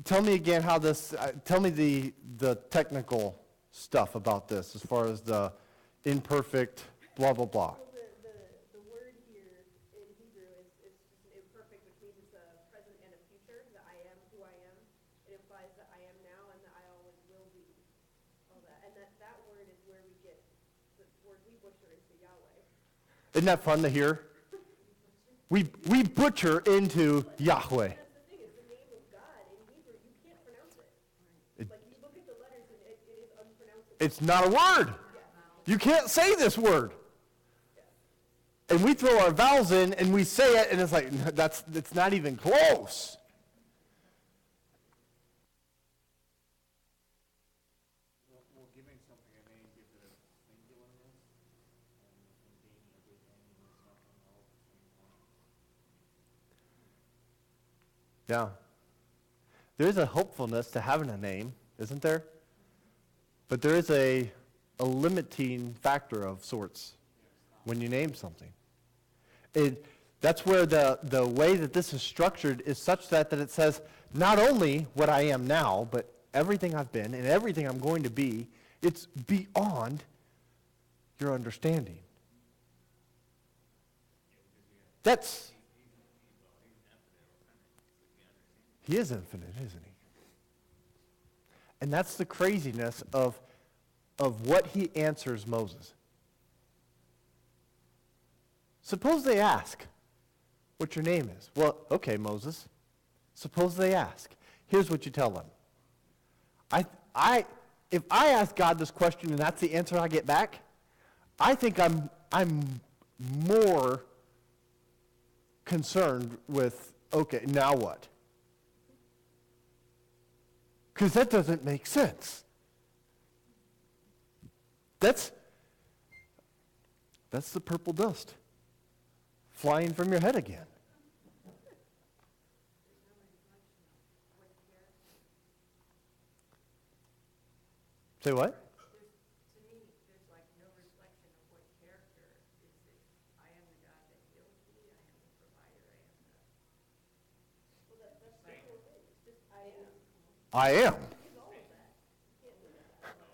tell me again how this, tell me the technical stuff about this as far as the imperfect blah, blah, blah. Well, the word here in Hebrew is just an imperfect, which means it's a present and a future, that I am who I am. It implies that I am now and that I always will be. All that. And that word is where we get the word we butcher into Yahweh. Isn't that fun to hear? We butcher into Yahweh. That's the thing, it's the name of God. In Hebrew, you can't pronounce it. Like, you look at the letters and it is unpronounceable. It's not a word. You can't say this word. And we throw our vowels in and we say it and it's like, it's not even close. Well, giving something a name gives it a singularness, and being everything and nothing all at the same time. Yeah. There's a hopefulness to having a name, isn't there? But there is a limiting factor of sorts when you name something. That's where the way that this is structured is such that it says not only what I am now, but everything I've been and everything I'm going to be, it's beyond your understanding. He is infinite, isn't he? And that's the craziness of what he answers Moses. Suppose they ask what your name is. Well, okay, Moses. Suppose they ask. Here's what you tell them. If I ask God this question and that's the answer I get back, I think I'm more concerned with, okay, now what? Because that doesn't make sense. That's the purple dust flying from your head again. Say what? To me, there's like no reflection of what character is it. I am the God that heals thee. I am the provider. I am the... Well, that's the whole thing. It's just I am. I am. It's all of that. You can't live that.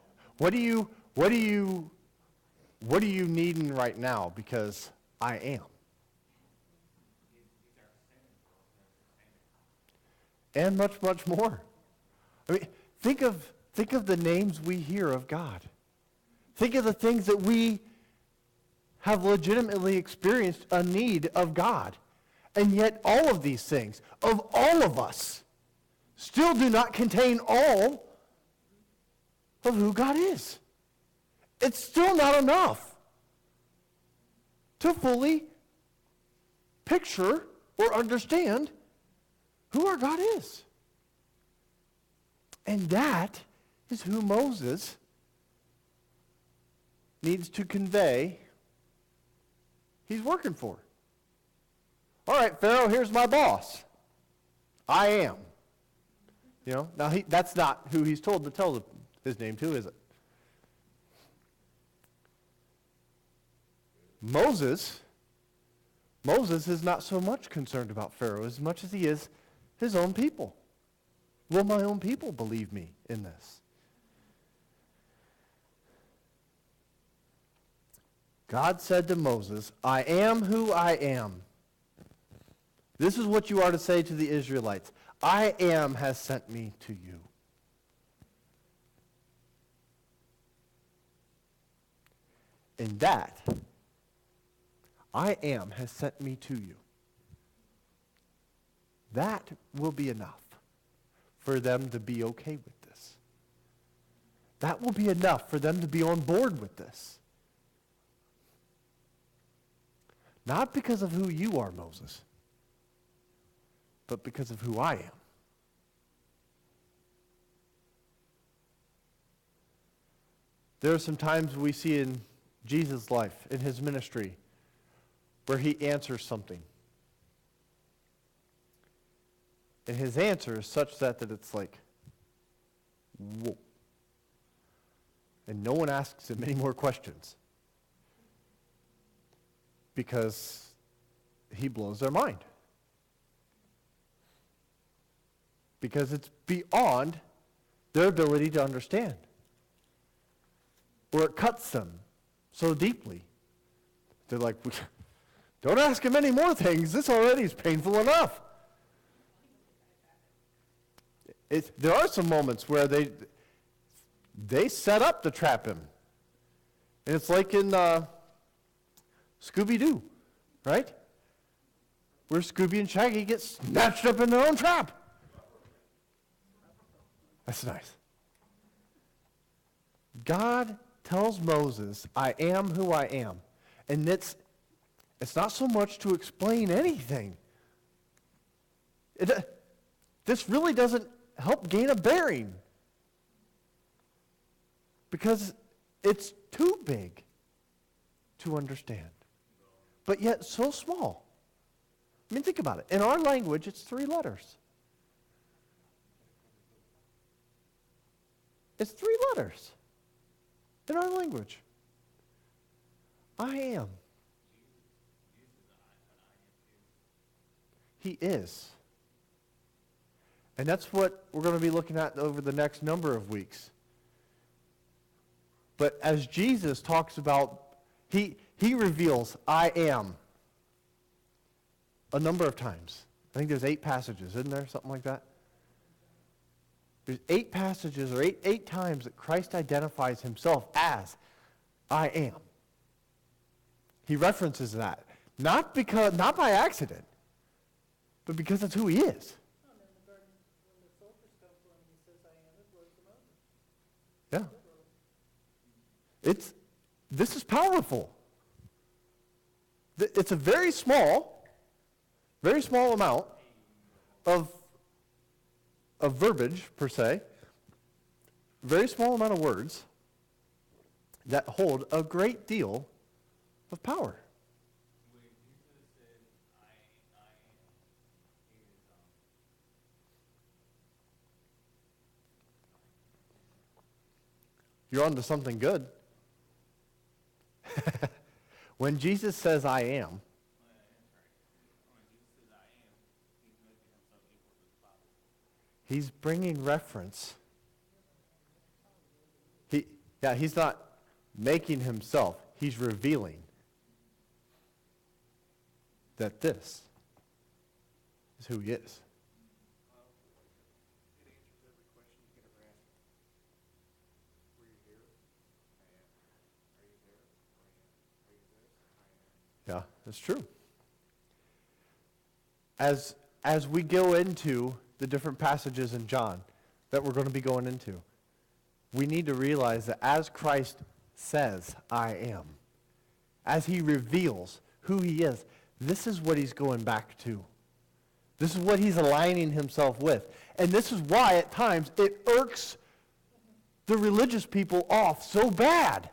What are you needing right now? Because I am. And much, much more. I mean, think of the names we hear of God. Think of the things that we have legitimately experienced a need of God. And yet all of these things, of all of us, still do not contain all of who God is. It's still not enough to fully picture or understand who our God is. And that is who Moses needs to convey he's working for. All right, Pharaoh, here's my boss. I am. You know, now that's not who he's told to tell his name to, is it? Moses is not so much concerned about Pharaoh as much as he is his own people. Will my own people believe me in this? God said to Moses, I am who I am. This is what you are to say to the Israelites. I am has sent me to you. And that, I am has sent me to you. That will be enough for them to be okay with this. That will be enough for them to be on board with this. Not because of who you are, Moses, but because of who I am. There are some times we see in Jesus' life, in his ministry, where he answers something. And his answer is such that it's like, whoa. And no one asks him any more questions. Because he blows their mind. because it's beyond their ability to understand. Or it cuts them so deeply. They're like, don't ask him any more things. This already is painful enough. There are some moments where they set up to trap him. And it's like in Scooby-Doo, right? Where Scooby and Shaggy get snatched up in their own trap. That's nice. God tells Moses, I am who I am. And it's not so much to explain anything. This really doesn't help gain a bearing. Because it's too big to understand. But yet so small. I mean, think about it. In our language, it's 3 letters. It's 3 letters in our language. I am. He is. And that's what we're going to be looking at over the next number of weeks. But as Jesus talks about, he reveals, I am, a number of times. I think there's 8 passages, isn't there? Something like that. There's 8 passages or eight times that Christ identifies himself as, I am. He references that. Not by accident, but because that's who he is. In the garden, when the soldiers come to him, he says, I am the Lord of Moses. Yeah. This is powerful. It's a very small amount of verbiage, per se, very small amount of words that hold a great deal of power. When Jesus said, I am, You're onto something good. When Jesus says, I am, when Jesus says, I am, he's making himself equal to the Father. he's bringing reference. He's not making himself. He's revealing that this is who he is. It answers every question you could ever ask. Were you here? I am. Are you there? I am. Are you this? I am. Yeah, that's true. As we go into the different passages in John that we're going to be going into, we need to realize that as Christ says, I am, as he reveals who he is, this is what he's going back to. This is what he's aligning himself with. And this is why at times it irks the religious people off so bad.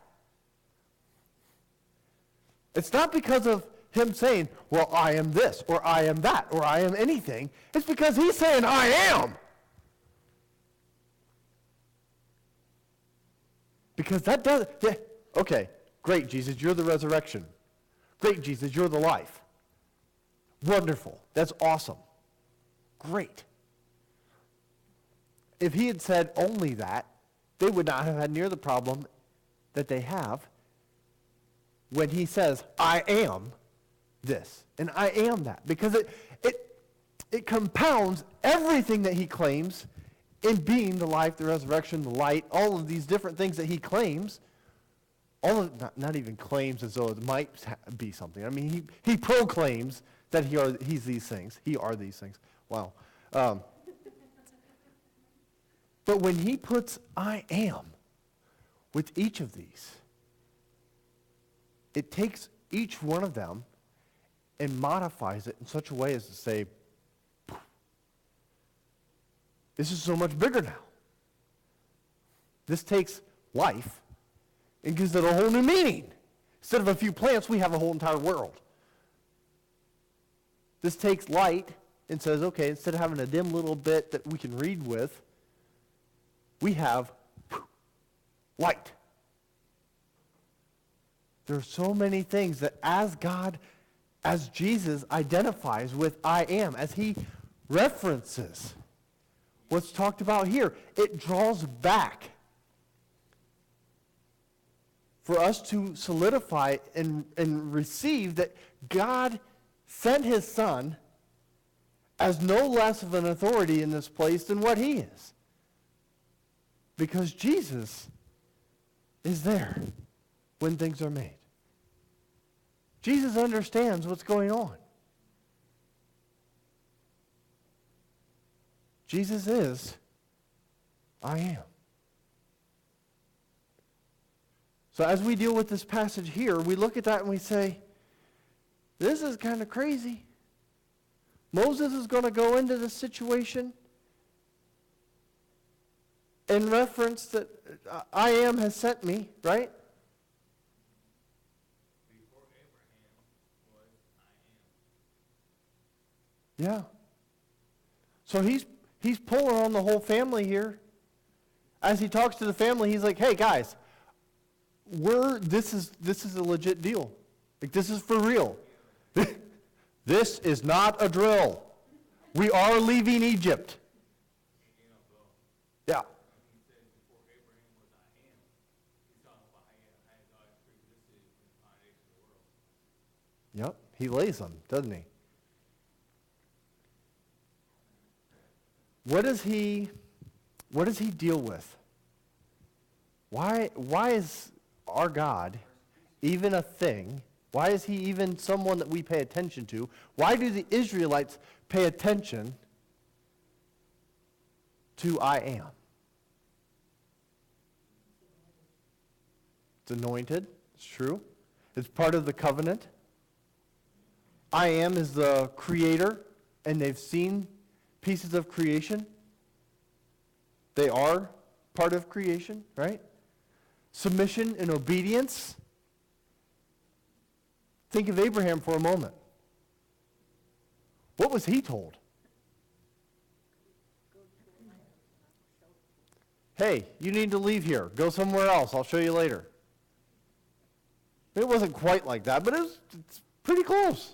It's not because of him saying, well, I am this, or I am that, or I am anything. It's because he's saying, I am. Because that does, yeah, okay, great, Jesus, you're the resurrection. Great, Jesus, you're the life. Wonderful. That's awesome. Great. If he had said only that, they would not have had near the problem that they have when he says, I am this, and I am that. Because it compounds everything that he claims in being the life, the resurrection, the light, all of these different things that he claims. All of, not even claims as though it might be something. I mean, he proclaims that he's these things. He are these things. Wow. But when he puts I am with each of these, it takes each one of them and modifies it in such a way as to say, this is so much bigger now. This takes life and gives it a whole new meaning. Instead of a few plants, we have a whole entire world. This takes light and says, okay, instead of having a dim little bit that we can read with, we have light. There are so many things that as Jesus identifies with I am, as he references, what's talked about here. It draws back for us to solidify and receive that God sent his Son as no less of an authority in this place than what he is. Because Jesus is there when things are made. Jesus understands what's going on. Jesus is, I am. So as we deal with this passage here, we look at that and we say, this is kind of crazy. Moses is going to go into this situation in reference that I am has sent me, right? Before Abraham was I am. Yeah. So he's pulling on the whole family here. As he talks to the family, he's like, hey guys, this is a legit deal. Like, this is for real. This is not a drill. We are leaving Egypt. Yeah. He said before Abraham was I am. He's talking about how God pre-existed from the foundation of the world. Yep. He lays them, doesn't he? What does he deal with? Why is our God even a thing? Why is he even someone that we pay attention to? Why do the Israelites pay attention to I am? It's anointed. It's true. It's part of the covenant. I am is the creator, and they've seen pieces of creation. They are part of creation, right? Submission and obedience. Think of Abraham for a moment. What was he told? Hey, you need to leave here. Go somewhere else. I'll show you later. It wasn't quite like that, but it's pretty close.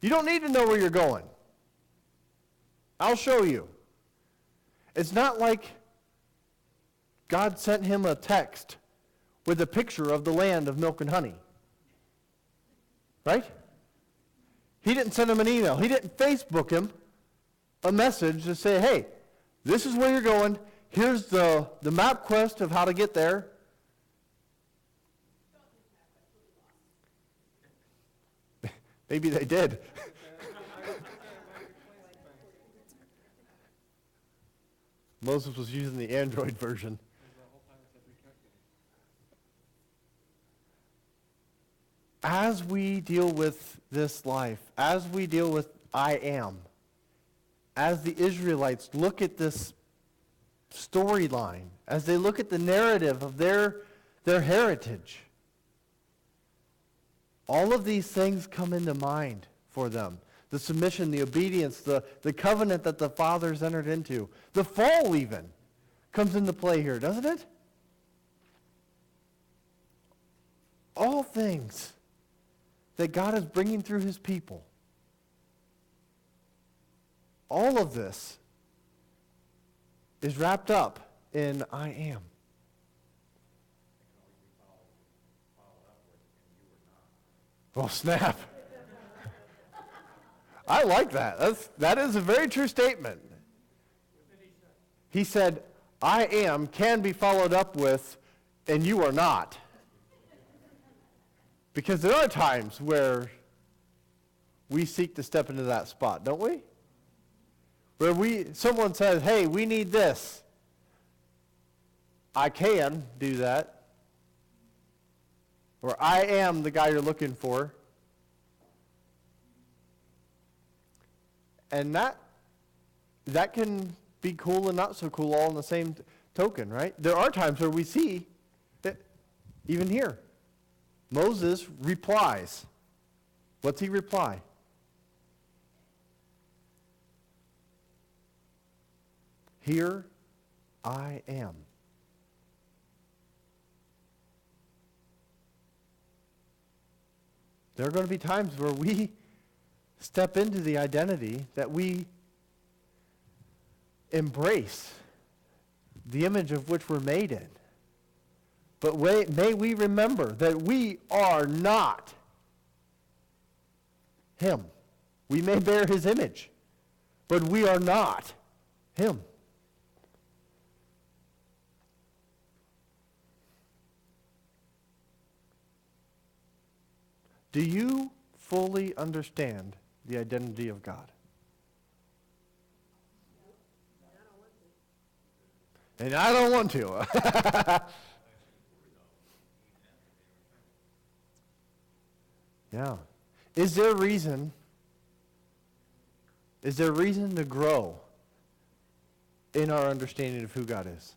You don't need to know where you're going. I'll show you. It's not like God sent him a text with a picture of the land of milk and honey. Right? He didn't send him an email. He didn't Facebook him a message to say, hey, this is where you're going. Here's the MapQuest of how to get there. Maybe they did. Moses was using the Android version. As we deal with this life, as we deal with I am, as the Israelites look at this storyline, as they look at the narrative of their heritage, all of these things come into mind for them. The submission, the obedience, the covenant that the fathers entered into. The fall even comes into play here, doesn't it? All things that God is bringing through his people. All of this is wrapped up in I am. Well, snap. I like that. That is a very true statement. He said, I am can be followed up with, and you are not. Because there are times where we seek to step into that spot, don't we? Where someone says, hey, we need this. I can do that. Or I am the guy you're looking for. And that can be cool and not so cool all in the same token, right? There are times where we see that, even here, Moses replies. What's he reply? Here I am. There are going to be times where we step into the identity that we embrace the image of which we're made in. But may we remember that we are not him. We may bear his image, but we are not him. Do you fully understand the identity of God? And I don't want to. Yeah. Is there reason to grow in our understanding of who God is?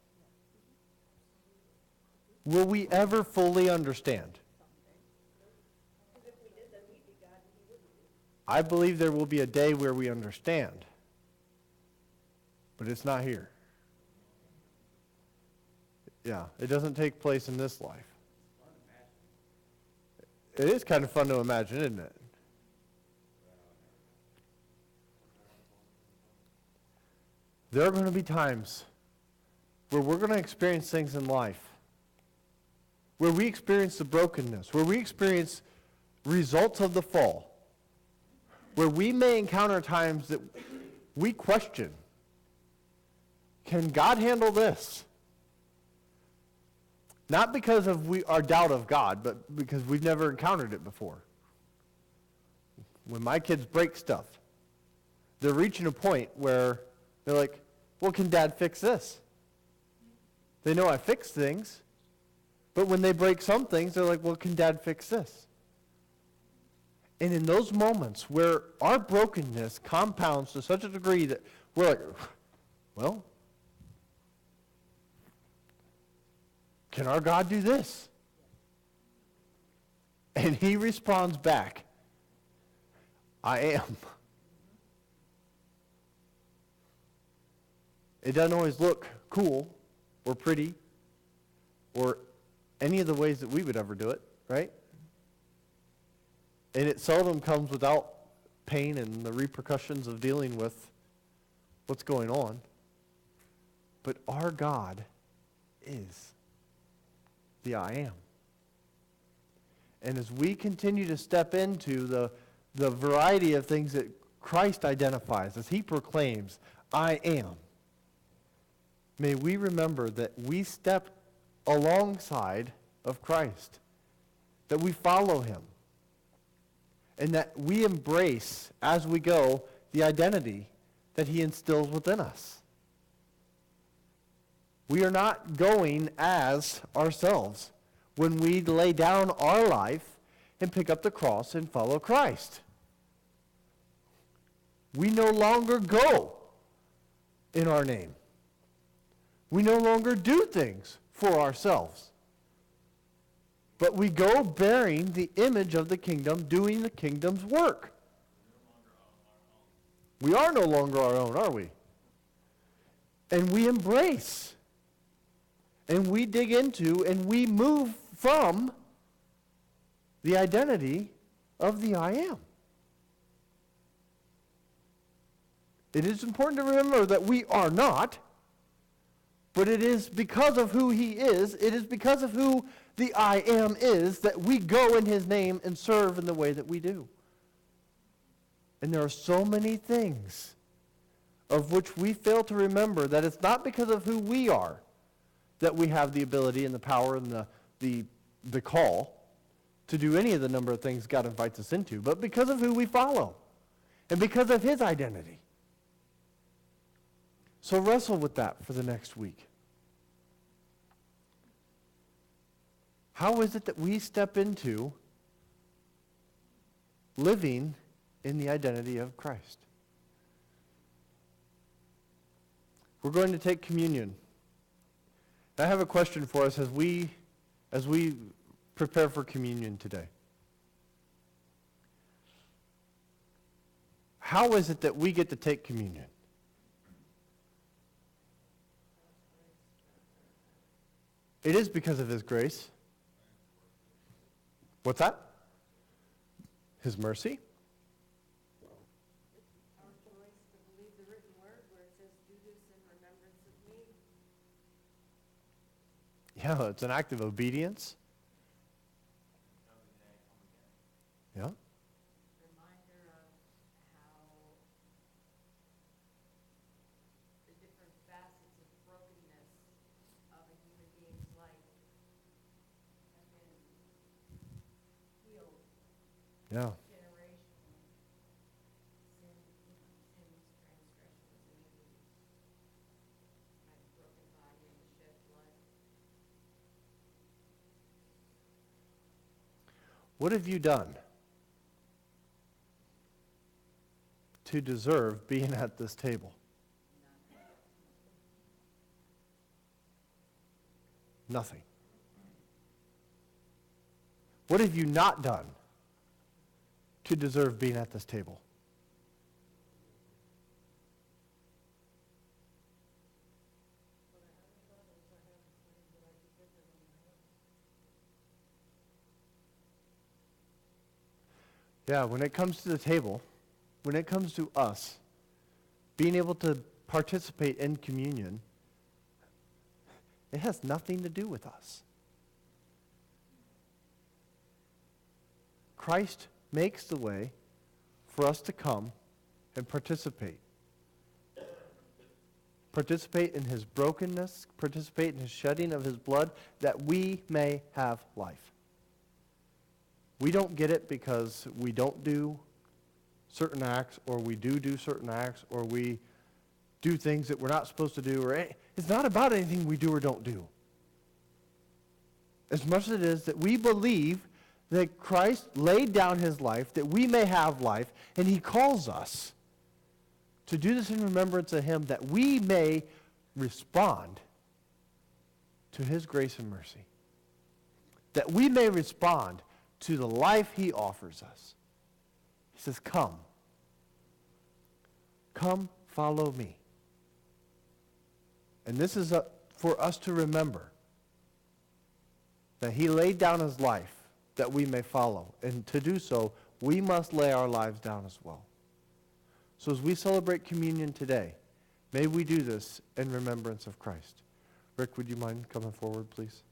Will we ever fully understand? Because if we did, then we'd be God and he wouldn't be. I believe there will be a day where we understand, but it's not here. Yeah, it doesn't take place in this life. It is kind of fun to imagine, isn't it? There are going to be times where we're going to experience things in life, where we experience the brokenness, where we experience results of the fall, where we may encounter times that we question, can God handle this? Not because of our doubt of God, but because we've never encountered it before. When my kids break stuff, they're reaching a point where they're like, well, can Dad fix this? They know I fix things, but when they break some things, they're like, well, can Dad fix this? And in those moments where our brokenness compounds to such a degree that we're like, well, can our God do this? And he responds back, I am. It doesn't always look cool or pretty or any of the ways that we would ever do it, right? And it seldom comes without pain and the repercussions of dealing with what's going on. But our God is the I am. And as we continue to step into the variety of things that Christ identifies, as he proclaims, I am, may we remember that we step alongside of Christ, that we follow him, and that we embrace, as we go, the identity that he instills within us. We are not going as ourselves when we lay down our life and pick up the cross and follow Christ. We no longer go in our name. We no longer do things for ourselves. But we go bearing the image of the kingdom, doing the kingdom's work. We are no longer our own, are we? And we embrace. And we dig into and we move from the identity of the I am. It is important to remember that we are not, but it is because of who he is, it is because of who the I am is, that we go in his name and serve in the way that we do. And there are so many things of which we fail to remember that it's not because of who we are that we have the ability and the power and the call to do any of the number of things God invites us into, but because of who we follow and because of his identity. So wrestle with that for the next week. How is it that we step into living in the identity of Christ? We're going to take communion. I have a question for us as we prepare for communion today. How is it that we get to take communion? It is because of his grace. What's that? His mercy? Our choice to believe the written word where it says, do this in Yeah, it's an act of obedience. Yeah. Reminder of how the different facets of brokenness of a human being's life have been healed Yeah. generationally. Sins, transgressions, iniquities, my broken body and the shed blood. What have you done to deserve being at this table? Nothing. What have you not done to deserve being at this table? What I haven't done is I haven't claimed that I could get there on my own. Yeah, when it comes to the table, when it comes to us being able to participate in communion, it has nothing to do with us. Christ makes the way for us to come and participate. Participate in his brokenness, participate in his shedding of his blood, that we may have life. We don't get it because we don't do certain acts, or we do certain acts, or we do things that we're not supposed to do. It's not about anything we do or don't do. As much as it is that we believe that Christ laid down his life that we may have life, and he calls us to do this in remembrance of him, that we may respond to his grace and mercy. That we may respond to the life he offers us. He says, come. Come, follow me. And this is for us to remember that he laid down his life that we may follow. And to do so, we must lay our lives down as well. So as we celebrate communion today, may we do this in remembrance of Christ. Rick, would you mind coming forward, please?